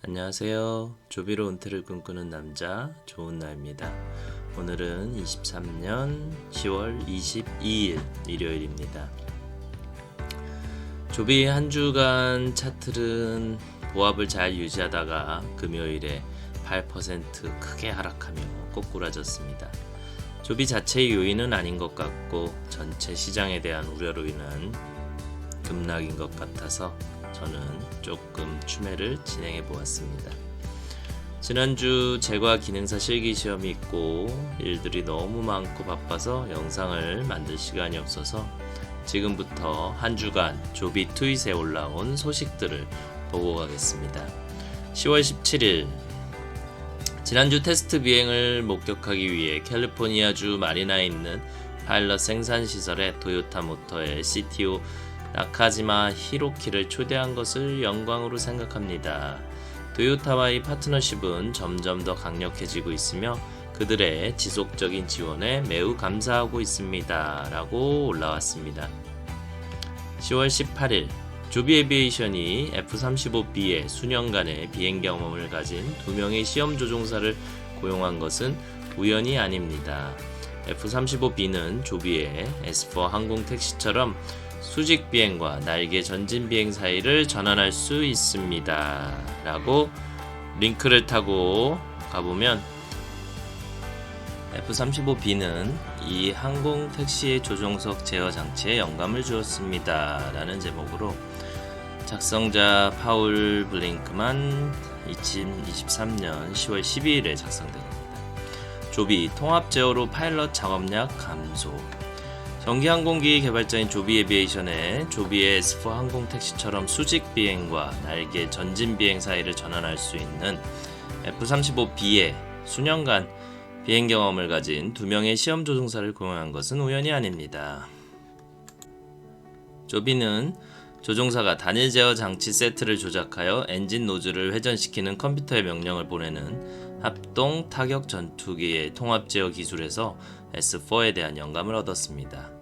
안녕하세요. 조비로 은퇴를 꿈꾸는 남자 조은나입니다. 오늘은 23년 10월 22일 일요일입니다. 조비의 한 주간 차트는 보합을 잘 유지하다가 금요일에 8% 크게 하락하며 꼬꾸라졌습니다. 조비 자체의 요인은 아닌 것 같고 전체 시장에 대한 우려로 인한 급락인 것 같아서 저는 조금 추매를 진행해 보았습니다. 지난주 제과 기능사 실기 시험이 있고 일들이 너무 많고 바빠서 영상을 만들 시간이 없어서 지금부터 한 주간 조비 트윗에 올라온 소식들을 보고 가겠습니다. 10월 17일 지난주 테스트 비행을 목격하기 위해 캘리포니아주 마리나에 있는 파일럿 생산시설에 토요타 모터의 CTO 나카지마 히로키를 초대한 것을 영광으로 생각합니다. 토요타와의 파트너십은 점점 더 강력해지고 있으며 그들의 지속적인 지원에 매우 감사하고 있습니다. 라고 올라왔습니다. 10월 18일 조비 에비에이션이 F-35B의 수년간의 비행 경험을 가진 2명의 시험 조종사를 고용한 것은 우연이 아닙니다. F-35B는 조비의 S4 항공 택시처럼 수직 비행과 날개 전진 비행 사이를 전환할 수 있습니다. 라고 링크를 타고 가보면 F-35B는 이 항공 택시의 조종석 제어 장치에 영감을 주었습니다. 라는 제목으로 작성자 파울 블링크만 2023년 10월 12일에 작성된 겁니다. 조비 통합 제어로 파일럿 작업량 감소. 전기항공기 개발자인 조비 에비에이션의 조비의 S4 항공 택시처럼 수직 비행과 날개 전진 비행 사이를 전환할 수 있는 F-35B에 수년간 비행 경험을 가진 2명의 시험 조종사를 고용한 것은 우연이 아닙니다. 조비는 조종사가 단일 제어 장치 세트를 조작하여 엔진 노즐을 회전시키는 컴퓨터에 명령을 보내는 합동 타격 전투기의 통합 제어 기술에서 S4에 대한 영감을 얻었습니다.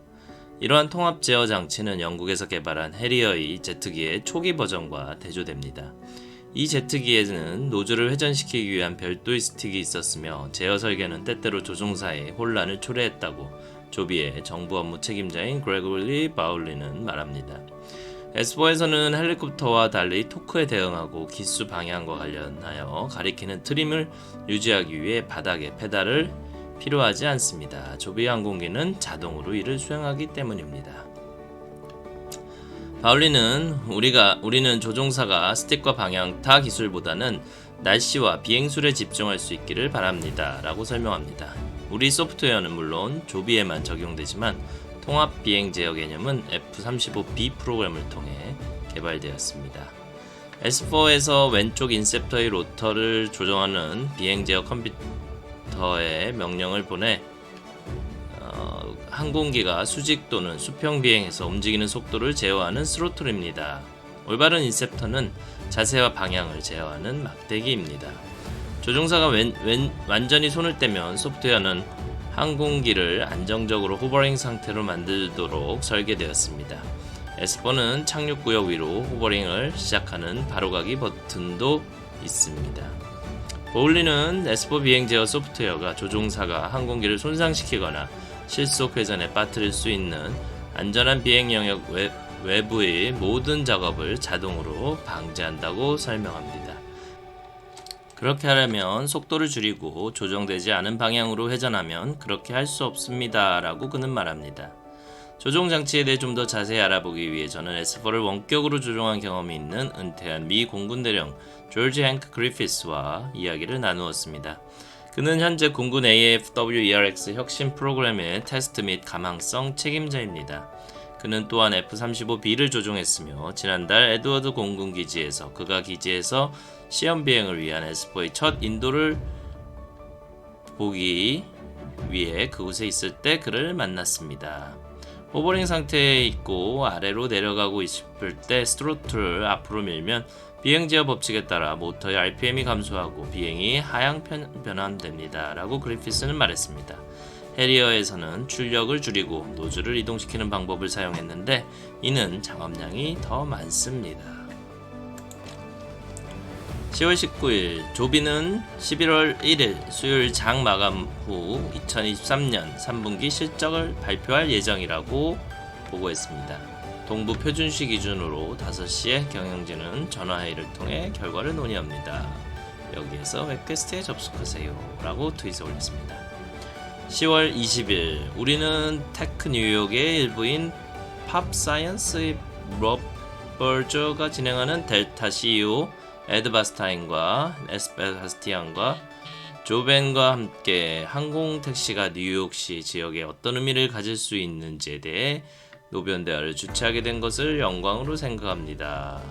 이러한 통합 제어 장치는 영국에서 개발한 해리어의 제트기의 초기 버전과 대조됩니다. 이 제트기에는 노즐을 회전시키기 위한 별도의 스틱이 있었으며 제어 설계는 때때로 조종사의 혼란을 초래했다고 조비의 정부 업무 책임자인 그레고리 바울리는 말합니다. S4에서는 헬리콥터와 달리 토크에 대응하고 기수 방향과 관련하여 가리키는 트림을 유지하기 위해 바닥에 페달을 필요하지 않습니다. 조비 항공기는 자동으로 이를 수행하기 때문입니다. 바울리는 우리는 조종사가 스틱과 방향타 기술보다는 날씨와 비행술에 집중할 수 있기를 바랍니다. 라고 설명합니다. 우리 소프트웨어는 물론 조비에만 적용되지만 통합 비행 제어 개념은 F-35B 프로그램을 통해 개발되었습니다. S4에서 왼쪽 인셉터의 로터를 조정하는 비행 제어 컴퓨터에 명령을 보내 항공기가 수직 또는 수평 비행에서 움직이는 속도를 제어하는 스로틀입니다. 올바른 인셉터는 자세와 방향을 제어하는 막대기입니다. 조종사가 완전히 손을 떼면 소프트웨어는 항공기를 안정적으로 호버링 상태로 만들도록 설계되었습니다. S4는 착륙구역 위로 호버링을 시작하는 바로가기 버튼도 있습니다. 보울리는 S4 비행 제어 소프트웨어가 조종사가 항공기를 손상시키거나 실속 회전에 빠뜨릴 수 있는 안전한 비행 영역 외부의 모든 작업을 자동으로 방지한다고 설명합니다. 그렇게 하려면 속도를 줄이고 조정되지 않은 방향으로 회전하면 그렇게 할 수 없습니다. 라고 그는 말합니다. 조종 장치에 대해 좀 더 자세히 알아보기 위해 저는 S4를 원격으로 조종한 경험이 있는 은퇴한 미 공군대령 조지 행크 그리피스와 이야기를 나누었습니다. 그는 현재 공군 AFWERX 혁신 프로그램의 테스트 및 감항성 책임자입니다. 그는 또한 F-35B를 조종했으며 지난달 에드워드 공군기지에서 그가 기지에서 시험 비행을 위한 S4의 첫 인도를 보기 위해 그곳에 있을 때 그를 만났습니다. 호버링 상태에 있고 아래로 내려가고 싶을 때 스로틀을 앞으로 밀면 비행 제어 법칙에 따라 모터의 RPM이 감소하고 비행이 하향 변환됩니다. 라고 그리피스는 말했습니다. 해리어에서는 출력을 줄이고 노즐을 이동시키는 방법을 사용했는데 이는 작업량이 더 많습니다. 10월 19일 조비는 11월 1일 수요일 장 마감 후 2023년 3분기 실적을 발표할 예정이라고 보고했습니다. 동부 표준시 기준으로 5시에 경영진은 전화회의를 통해 결과를 논의합니다. 여기에서 웹캐스트에 접속하세요 라고 트윗을 올렸습니다. 10월 20일 우리는 테크 뉴욕의 일부인 팝사이언스의 롭 버저가 진행하는 델타 CEO 에드 바스타인과 에스베바스티안과 조벤과 함께 항공택시가 뉴욕시 지역에 어떤 의미를 가질 수 있는지에 대해 노변대화를 주최하게 된 것을 영광으로 생각합니다.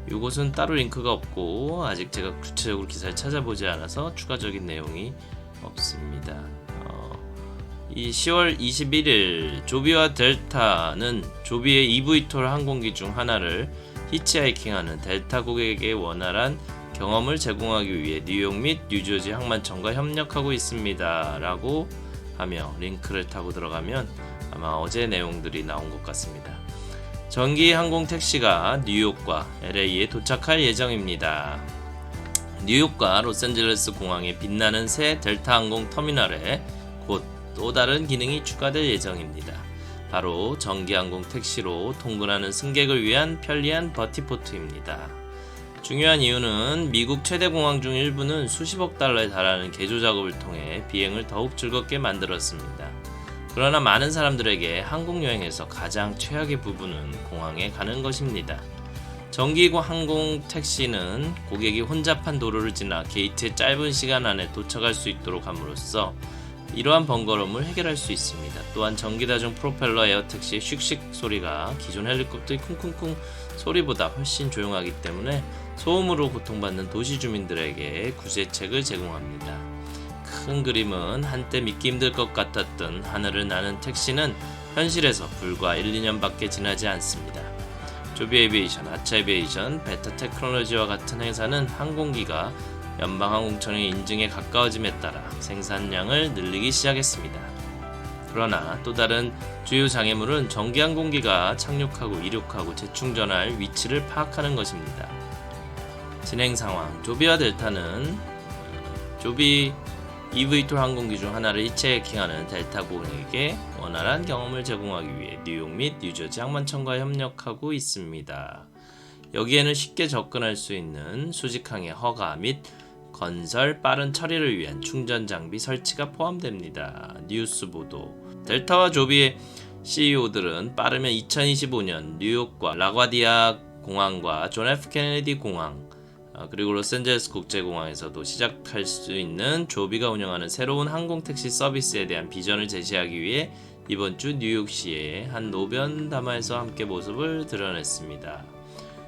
이곳은 따로 링크가 없고 아직 제가 구체적으로 기사를 찾아보지 않아서 추가적인 내용이 없습니다. 이 10월 21일 조비와 델타는 조비의 eVTOL 항공기 중 하나를 히치하이킹하는 델타 고객에게 원활한 경험을 제공하기 위해 뉴욕 및 뉴저지 항만청과 협력하고 있습니다 라고 하며 링크를 타고 들어가면 아마 어제 내용들이 나온 것 같습니다. 전기 항공 택시가 뉴욕과 LA에 도착할 예정입니다. 뉴욕과 로스앤젤레스 공항에 빛나는 새 델타 항공 터미널에 곧 또 다른 기능이 추가될 예정입니다. 바로 전기항공 택시로 통근하는 승객을 위한 편리한 버티포트입니다. 중요한 이유는 미국 최대 공항 중 일부는 수십억 달러에 달하는 개조 작업을 통해 비행을 더욱 즐겁게 만들었습니다. 그러나 많은 사람들에게 항공여행에서 가장 최악의 부분은 공항에 가는 것입니다. 전기항공 택시는 고객이 혼잡한 도로를 지나 게이트의 짧은 시간 안에 도착할 수 있도록 함으로써 이러한 번거로움을 해결할 수 있습니다. 또한 전기다중 프로펠러 에어택시의 슉슉 소리가 기존 헬리콥터의 쿵쿵쿵 소리보다 훨씬 조용하기 때문에 소음으로 고통받는 도시 주민들에게 구제책을 제공합니다. 큰 그림은 한때 믿기 힘들 것 같았던 하늘을 나는 택시는 현실에서 불과 1, 2년밖에 지나지 않습니다. 조비 에비에이션, 아차 에비에이션, 베타 테크놀로지와 같은 회사는 항공기가 연방항공청의 인증에 가까워짐에 따라 생산량을 늘리기 시작했습니다. 그러나 또 다른 주요 장애물은 전기항공기가 착륙하고 이륙하고 재충전할 위치를 파악하는 것입니다. 진행 상황, 조비와 델타는 조비 eVTOL 항공기 중 하나를 히치하이킹하는 델타 고객에게 원활한 경험을 제공하기 위해 뉴욕 및 뉴저지 항만청과 협력하고 있습니다. 여기에는 쉽게 접근할 수 있는 수직항의 허가 및 건설 빠른 처리를 위한 충전 장비 설치가 포함됩니다. 뉴스 보도. 델타와 조비의 CEO들은 빠르면 2025년 뉴욕과 라과디아 공항과 존 F 케네디 공항 그리고 로스앤젤레스 국제공항에서도 시작할 수 있는 조비가 운영하는 새로운 항공택시 서비스에 대한 비전을 제시하기 위해 이번 주 뉴욕시의 한 노변 담화에서 함께 모습을 드러냈습니다.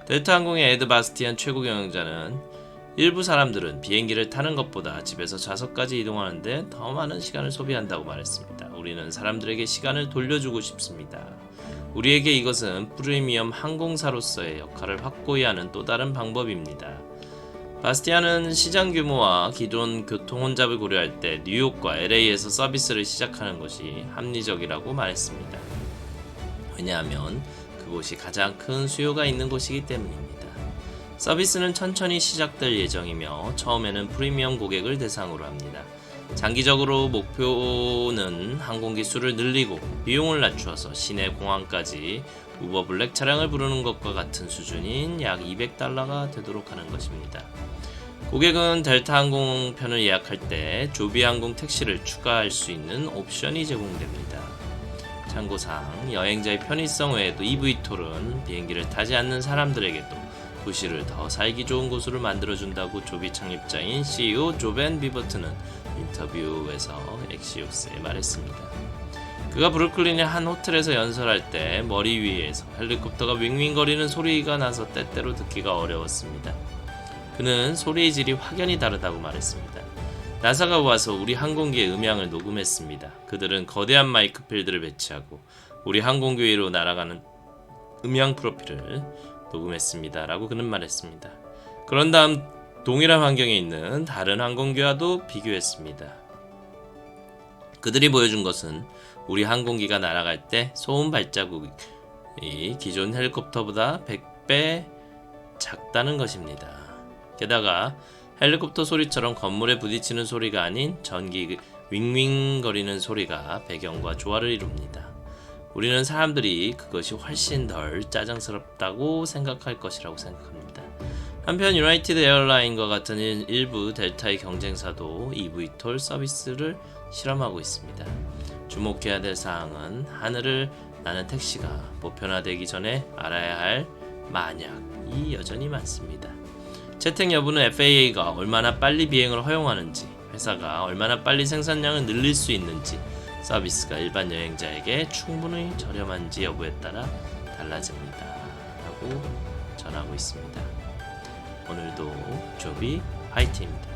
델타 항공의 에드 바스티안 최고 경영자는 일부 사람들은 비행기를 타는 것보다 집에서 좌석까지 이동하는데 더 많은 시간을 소비한다고 말했습니다. 우리는 사람들에게 시간을 돌려주고 싶습니다. 우리에게 이것은 프리미엄 항공사로서의 역할을 확고히 하는 또 다른 방법입니다. 바스티안은 시장 규모와 기존 교통 혼잡을 고려할 때 뉴욕과 LA에서 서비스를 시작하는 것이 합리적이라고 말했습니다. 왜냐하면 그곳이 가장 큰 수요가 있는 곳이기 때문입니다. 서비스는 천천히 시작될 예정이며 처음에는 프리미엄 고객을 대상으로 합니다. 장기적으로 목표는 항공기 수를 늘리고 비용을 낮추어서 시내 공항까지 우버 블랙 차량을 부르는 것과 같은 수준인 약 $200가 되도록 하는 것입니다. 고객은 델타 항공편을 예약할 때 조비 항공 택시를 추가할 수 있는 옵션이 제공됩니다. 참고사항, 여행자의 편의성 외에도 eVTOL은 비행기를 타지 않는 사람들에게도 도시를 더 살기 좋은 곳으로 만들어준다고 조비 창립자인 CEO 조벤 비버트는 인터뷰에서 엑시오스에 말했습니다. 그가 브루클린의 한 호텔에서 연설할 때 머리 위에서 헬리콥터가 윙윙거리는 소리가 나서 때때로 듣기가 어려웠습니다. 그는 소리의 질이 확연히 다르다고 말했습니다. 나사가 와서 우리 항공기의 음향을 녹음했습니다. 그들은 거대한 마이크 필드를 배치하고 우리 항공기 위로 날아가는 음향 프로필을 녹음했습니다. 라고 그는 말했습니다. 그런 다음 동일한 환경에 있는 다른 항공기와도 비교했습니다. 그들이 보여준 것은 우리 항공기가 날아갈 때 소음 발자국이 기존 헬리콥터보다 100배 작다는 것입니다. 게다가 헬리콥터 소리처럼 건물에 부딪히는 소리가 아닌 전기 윙윙거리는 소리가 배경과 조화를 이룹니다. 우리는 사람들이 그것이 훨씬 덜 짜증스럽다고 생각할 것이라고 생각합니다. 한편 유나이티드 에어라인과 같은 일부 델타의 경쟁사도 eVTOL 서비스를 실험하고 있습니다. 주목해야 될 사항은 하늘을 나는 택시가 보편화되기 전에 알아야 할 만약이 여전히 많습니다. 채택 여부는 FAA가 얼마나 빨리 비행을 허용하는지, 회사가 얼마나 빨리 생산량을 늘릴 수 있는지, 서비스가 일반 여행자에게 충분히 저렴한지 여부에 따라 달라집니다. 라고 전하고 있습니다. 오늘도 조비 화이팅입니다.